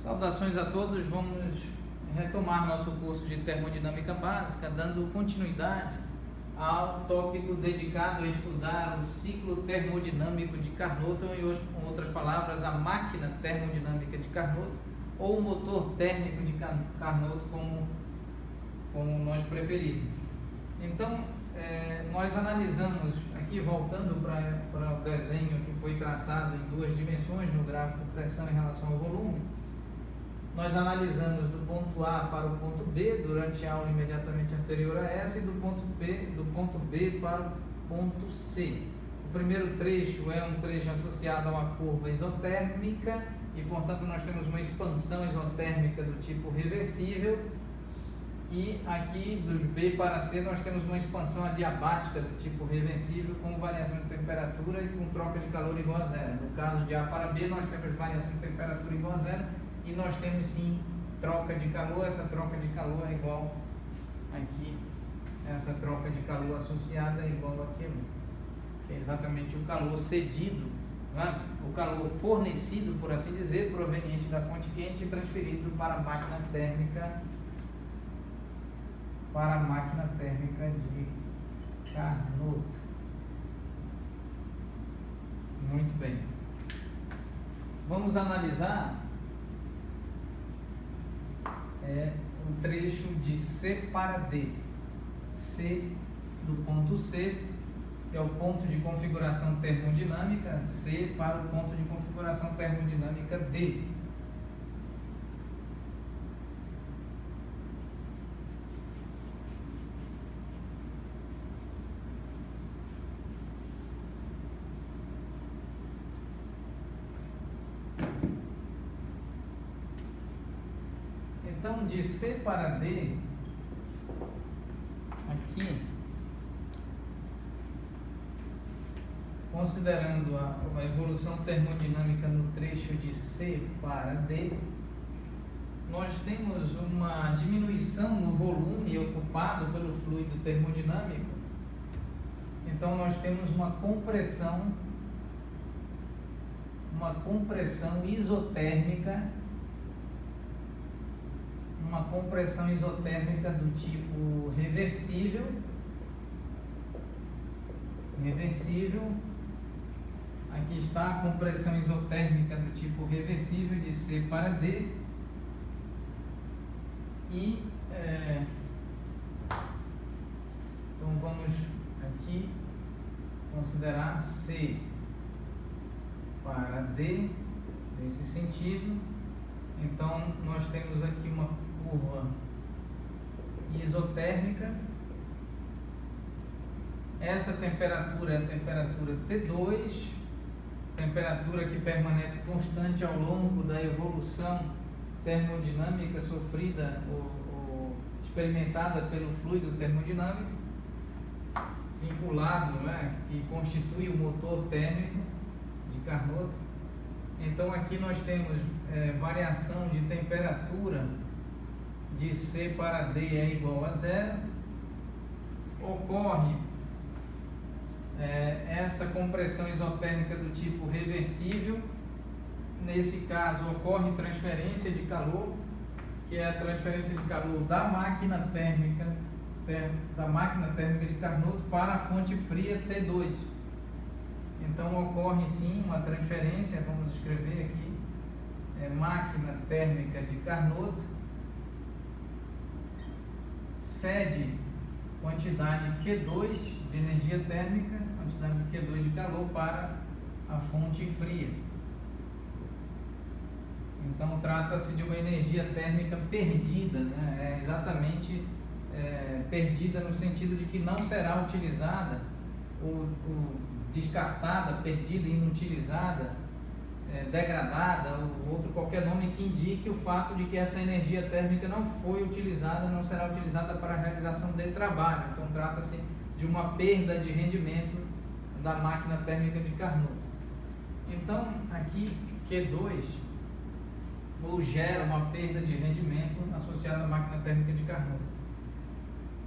Saudações a todos, vamos retomar nosso curso de termodinâmica básica, dando continuidade ao tópico dedicado a estudar o ciclo termodinâmico de Carnot, ou com outras palavras, a máquina termodinâmica de Carnot, ou o motor térmico de Carnot, como nós preferirmos. Então, nós analisamos, aqui voltando para o desenho que foi traçado em duas dimensões no gráfico pressão em relação ao volume, nós analisamos do ponto A para o ponto B durante a aula imediatamente anterior a essa e do ponto B para o ponto C. O primeiro trecho é um trecho associado a uma curva isotérmica e, portanto, nós temos uma expansão isotérmica do tipo reversível. E aqui, do B para C, nós temos uma expansão adiabática do tipo reversível com variação de temperatura e com troca de calor igual a zero. No caso de A para B, nós temos variação de temperatura igual a zero e nós temos sim troca de calor. Essa troca de calor é igual aqui, essa troca de calor associada é igual àquilo, que é exatamente o calor cedido, né? O calor fornecido, por assim dizer, proveniente da fonte quente e transferido para a máquina térmica de Carnot. Muito bem. Vamos analisar o trecho de C para D. C do ponto C é o ponto de configuração termodinâmica, C para o ponto de configuração termodinâmica D. Então, de C para D, aqui, considerando a evolução termodinâmica no trecho de C para D, nós temos uma diminuição no volume ocupado pelo fluido termodinâmico. Então, nós temos uma compressão isotérmica do tipo reversível. Aqui está a compressão isotérmica do tipo reversível de C para D. E então vamos aqui considerar C para D nesse sentido. Então nós temos aqui uma curva isotérmica. Essa temperatura é a temperatura T2, temperatura que permanece constante ao longo da evolução termodinâmica sofrida ou experimentada pelo fluido termodinâmico, vinculado, que constitui o motor térmico de Carnot. Então aqui nós temos variação de temperatura de C para D é igual a zero. Ocorre essa compressão isotérmica do tipo reversível. Nesse caso ocorre transferência de calor, que é a transferência de calor da máquina térmica de Carnot para a fonte fria T2. Então ocorre sim uma transferência, vamos escrever aqui, máquina térmica de Carnot cede quantidade Q2 de energia térmica, quantidade Q2 de calor para a fonte fria. Então trata-se de uma energia térmica perdida, exatamente perdida no sentido de que não será utilizada ou descartada, perdida, inutilizada, degradada, ou outro qualquer nome que indique o fato de que essa energia térmica não foi utilizada, não será utilizada para a realização de trabalho. Então trata-se de uma perda de rendimento da máquina térmica de Carnot. Então aqui Q2 gera uma perda de rendimento associada à máquina térmica de Carnot.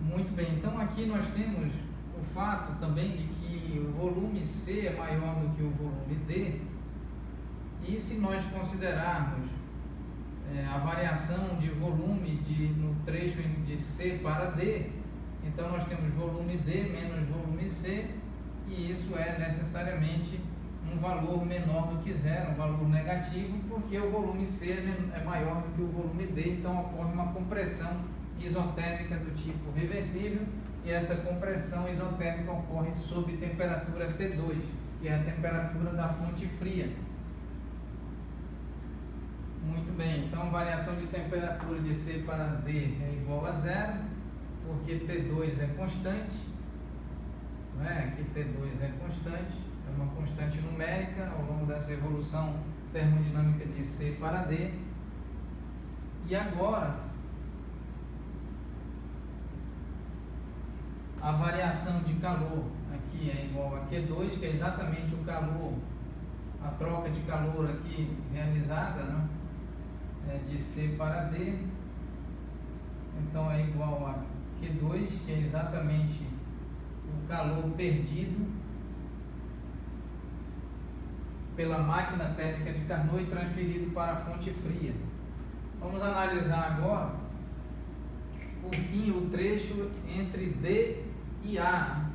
Muito bem, então aqui nós temos o fato também de que o volume C é maior do que o volume D. E se nós considerarmos a variação de volume no trecho de C para D. Então nós temos volume D menos volume C, e isso é necessariamente um valor menor do que zero, um valor negativo, porque o volume C é maior do que o volume D, então ocorre uma compressão isotérmica do tipo reversível, e essa compressão isotérmica ocorre sob temperatura T2, que é a temperatura da fonte fria. Muito bem, então variação de temperatura de C para D é igual a zero, porque T2 é constante, não é? Aqui T2 é constante, é uma constante numérica ao longo dessa evolução termodinâmica de C para D. E agora, a variação de calor aqui é igual a Q2, que é exatamente o calor, a troca de calor aqui realizada, né? De C para D. Então é igual a Q2, que é exatamente o calor perdido pela máquina térmica de Carnot e transferido para a fonte fria. Vamos analisar agora, por fim, o trecho entre D e A.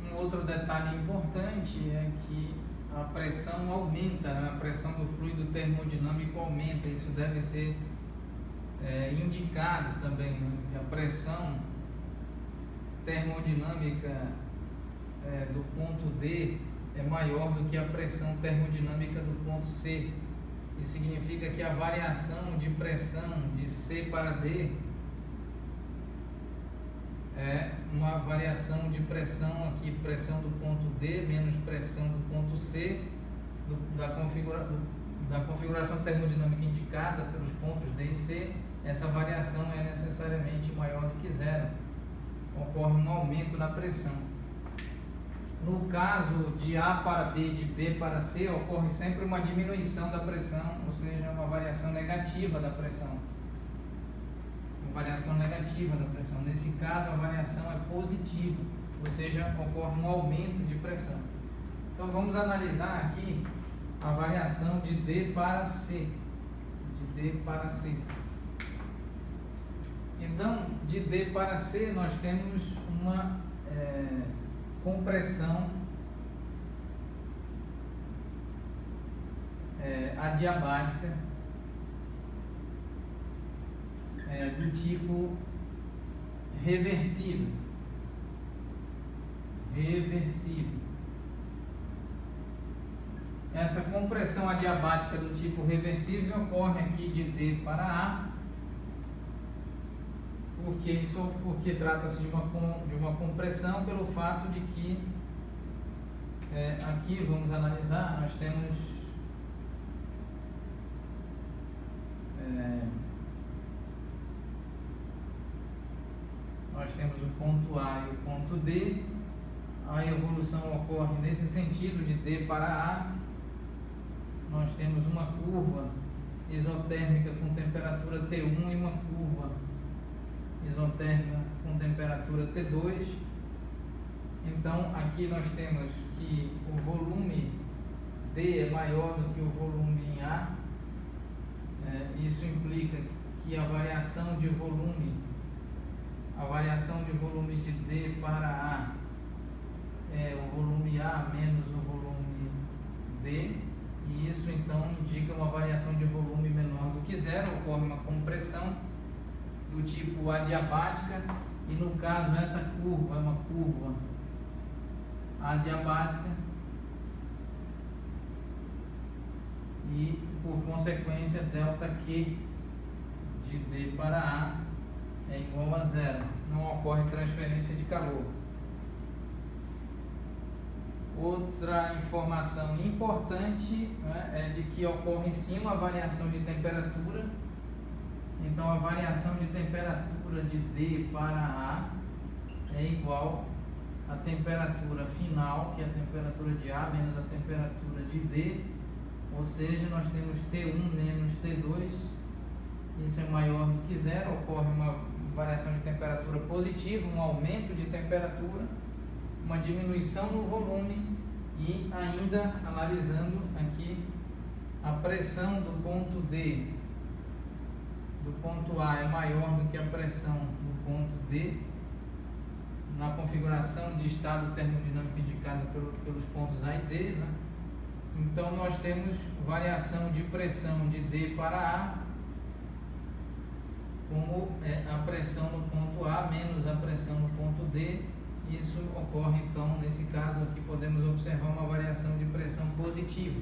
Um outro detalhe importante é que a pressão aumenta, né? A pressão do fluido termodinâmico aumenta. Isso deve ser indicado também, né? Que a pressão termodinâmica do ponto D é maior do que a pressão termodinâmica do ponto C. Isso significa que a variação de pressão de C para D é uma variação de pressão aqui, pressão do ponto D menos pressão do ponto C, da configuração termodinâmica indicada pelos pontos D e C. Essa variação é necessariamente maior do que zero. Ocorre um aumento na pressão. No caso de A para B, de B para C, ocorre sempre uma diminuição da pressão, ou seja, uma variação negativa da pressão. Variação negativa da pressão. Nesse caso, a variação é positiva, ou seja, ocorre um aumento de pressão. Então, vamos analisar aqui a variação de D para C. De D para C. Então, de D para C, nós temos uma compressão adiabática do tipo reversível. Essa compressão adiabática do tipo reversível ocorre aqui de D para A, porque trata-se de uma compressão pelo fato de que aqui vamos analisar, nós temos o ponto A e o ponto D. A evolução ocorre nesse sentido, de D para A. Nós temos uma curva isotérmica com temperatura T1 e uma curva isotérmica com temperatura T2. Então, aqui nós temos que o volume D é maior do que o volume em A. Isso implica que a variação de volume de D para A é o volume A menos o volume D, e isso então indica uma variação de volume menor do que zero. Ocorre uma compressão do tipo adiabática, e no caso essa curva é uma curva adiabática, e por consequência ΔQ de D para A é igual a zero. Não ocorre transferência de calor. Outra informação importante, né, é de que ocorre sim uma variação de temperatura. Então a variação de temperatura de D para A é igual à temperatura final, que é a temperatura de A menos a temperatura de D, ou seja, nós temos T1 menos T2. Isso é maior do que zero, ocorre uma variação de temperatura positiva, um aumento de temperatura, uma diminuição no volume e ainda analisando aqui a pressão do ponto D, do ponto A é maior do que a pressão do ponto D, na configuração de estado termodinâmico indicada pelos pontos A e D, né? Então nós temos variação de pressão de D para A, como é a pressão no ponto A menos a pressão no ponto D. Isso ocorre então, nesse caso aqui podemos observar uma variação de pressão positiva.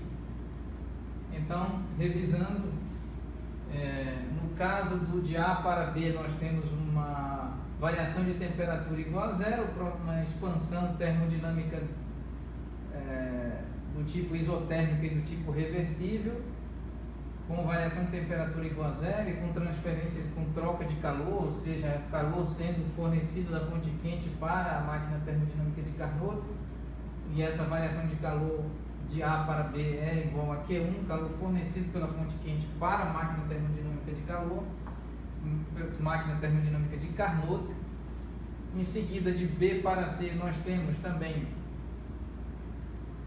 Então, revisando, no caso de A para B nós temos uma variação de temperatura igual a zero, uma expansão termodinâmica do tipo isotérmica e do tipo reversível, com variação de temperatura igual a zero e com transferência, com troca de calor, ou seja, calor sendo fornecido da fonte quente para a máquina termodinâmica de Carnot, e essa variação de calor de A para B é igual a Q1, calor fornecido pela fonte quente para a máquina termodinâmica de calor, máquina termodinâmica de Carnot. Em seguida, de B para C, nós temos também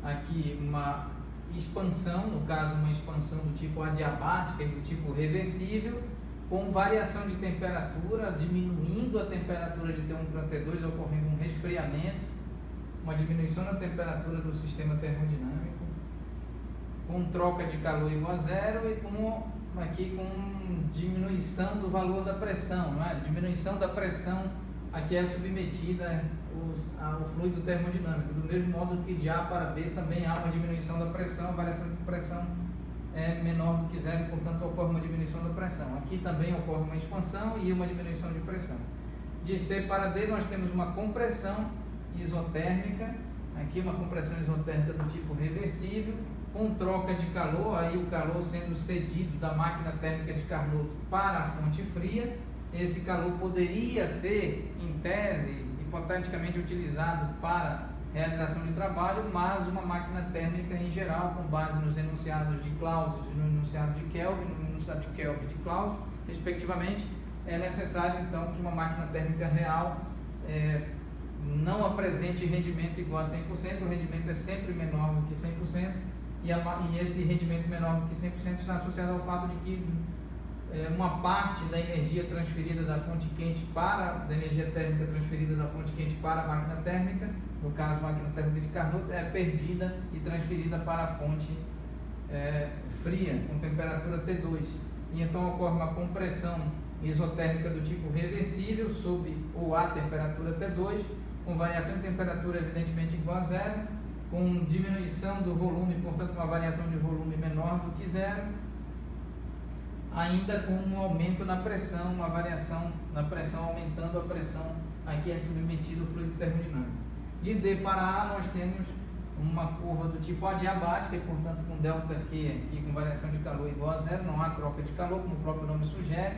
aqui uma expansão, no caso uma expansão do tipo adiabática e do tipo reversível, com variação de temperatura, diminuindo a temperatura de T1 para T2, ocorrendo um resfriamento, uma diminuição na temperatura do sistema termodinâmico, com troca de calor igual a zero e aqui com diminuição do valor da pressão, não é? Diminuição da pressão a que é submetida ao fluido termodinâmico. Do mesmo modo que de A para B também há uma diminuição da pressão, a variação de pressão é menor do que zero, portanto ocorre uma diminuição da pressão. Aqui também ocorre uma expansão e uma diminuição de pressão. De C para D nós temos uma compressão isotérmica, aqui uma compressão isotérmica do tipo reversível, com troca de calor, aí o calor sendo cedido da máquina térmica de Carnot para a fonte fria. Esse calor poderia ser, em tese, hipoteticamente utilizado para realização de trabalho, mas uma máquina térmica em geral, com base nos enunciados de Clausius e no enunciado de Kelvin, no enunciado de Kelvin e de Clausius, respectivamente, é necessário então que uma máquina térmica real não apresente rendimento igual a 100%, o rendimento é sempre menor do que 100%, e esse rendimento menor do que 100% está associado ao fato de que uma parte da energia transferida da fonte quente da energia térmica transferida da fonte quente para a máquina térmica, no caso a máquina térmica de Carnot, é perdida e transferida para a fonte fria, com temperatura T2. E então ocorre uma compressão isotérmica do tipo reversível sob ou a temperatura T2, com variação de temperatura evidentemente igual a zero, com diminuição do volume, portanto uma variação de volume menor do que zero, ainda com um aumento na pressão, uma variação na pressão, aumentando a pressão a que é submetido o fluido termodinâmico. De D para A nós temos uma curva do tipo adiabática, e portanto com ΔQ aqui com variação de calor igual a zero, não há troca de calor, como o próprio nome sugere,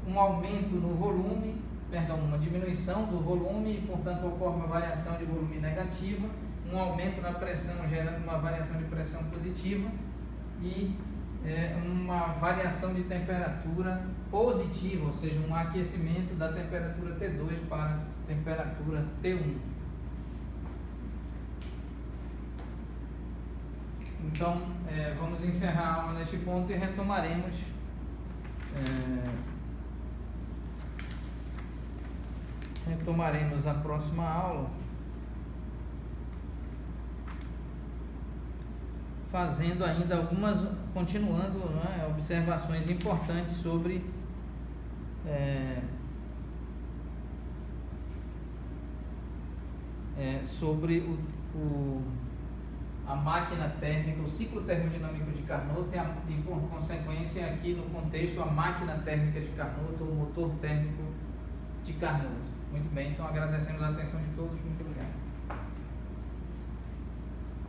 um aumento no volume, uma diminuição do volume, e portanto ocorre uma variação de volume negativa, um aumento na pressão gerando uma variação de pressão positiva e uma variação de temperatura positiva, ou seja, um aquecimento da temperatura T2 para a temperatura T1. Então, vamos encerrar a aula neste ponto e retomaremos a próxima aula fazendo ainda continuando, né, observações importantes sobre a máquina térmica, o ciclo termodinâmico de Carnot e por consequência aqui no contexto a máquina térmica de Carnot ou o motor térmico de Carnot. Muito bem, então agradecemos a atenção de todos, muito obrigado.